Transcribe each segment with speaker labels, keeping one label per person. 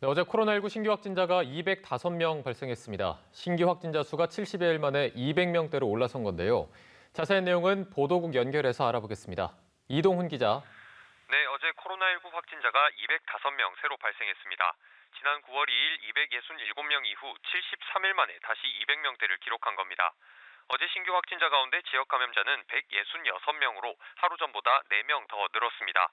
Speaker 1: 네, 어제 코로나19 신규 확진자가 205명 발생했습니다. 신규 확진자 수가 70여일 만에 200명대로 올라선 건데요. 자세한 내용은 보도국 연결해서 알아보겠습니다. 이동훈 기자.
Speaker 2: 네, 어제 코로나19 확진자가 205명 새로 발생했습니다. 지난 9월 2일 267명 이후 73일 만에 다시 200명대를 기록한 겁니다. 어제 신규 확진자 가운데 지역 감염자는 166명으로 하루 전보다 4명 더 늘었습니다.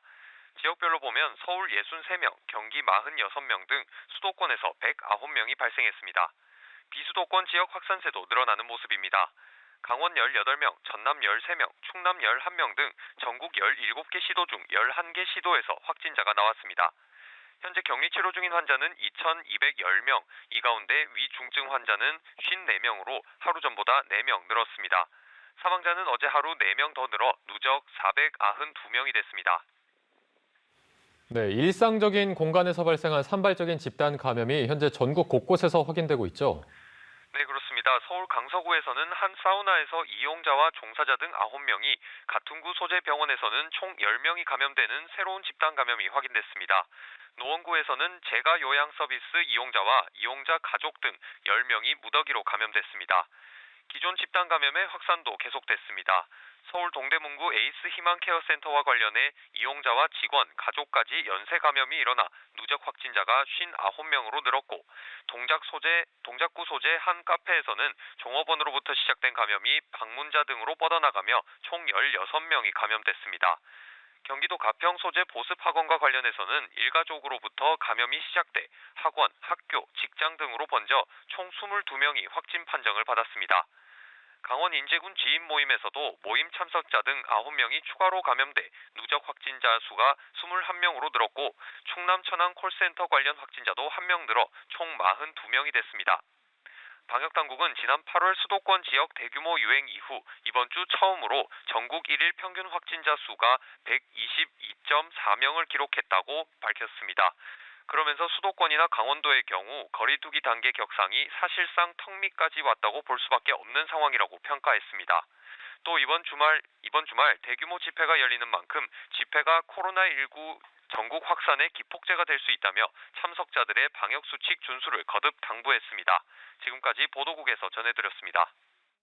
Speaker 2: 지역별로 보면 서울 63명, 경기 46명 등 수도권에서 109명이 발생했습니다. 비수도권 지역 확산세도 늘어나는 모습입니다. 강원 18명, 전남 13명, 충남 11명 등 전국 17개 시도 중 11개 시도에서 확진자가 나왔습니다. 현재 격리 치료 중인 환자는 2,210명, 이 가운데 위중증 환자는 54명으로 하루 전보다 4명 늘었습니다. 사망자는 어제 하루 4명 더 늘어 누적 492명이 됐습니다.
Speaker 1: 네, 일상적인 공간에서 발생한 산발적인 집단 감염이 현재 전국 곳곳에서 확인되고 있죠.
Speaker 2: 네, 그렇습니다. 서울 강서구에서는 한 사우나에서 이용자와 종사자 등 9명이, 같은 구 소재 병원에서는 총 10명이 감염되는 새로운 집단 감염이 확인됐습니다. 노원구에서는 재가 요양 서비스 이용자와 이용자 가족 등 10명이 무더기로 감염됐습니다. 기존 집단 감염의 확산도 계속됐습니다. 서울 동대문구 에이스 희망케어센터와 관련해 이용자와 직원, 가족까지 연쇄 감염이 일어나 누적 확진자가 59명으로 늘었고, 동작구 소재 한 카페에서는 종업원으로부터 시작된 감염이 방문자 등으로 뻗어나가며 총 16명이 감염됐습니다. 경기도 가평 소재 보습학원과 관련해서는 일가족으로부터 감염이 시작돼 학원, 학교, 직장 등으로 번져 총 22명이 확진 판정을 받았습니다. 강원 인제군 지인 모임에서도 모임 참석자 등 9명이 추가로 감염돼 누적 확진자 수가 21명으로 늘었고, 충남 천안 콜센터 관련 확진자도 1명 늘어 총 42명이 됐습니다. 방역당국은 지난 8월 수도권 지역 대규모 유행 이후 이번 주 처음으로 전국 1일 평균 확진자 수가 122.4명을 기록했다고 밝혔습니다. 그러면서 수도권이나 강원도의 경우 거리두기 단계 격상이 사실상 턱 밑까지 왔다고 볼 수밖에 없는 상황이라고 평가했습니다. 또 이번 주말 대규모 집회가 열리는 만큼 집회가 코로나19 전국 확산의 기폭제가 될 수 있다며 참석자들의 방역수칙 준수를 거듭 당부했습니다. 지금까지 보도국에서 전해드렸습니다.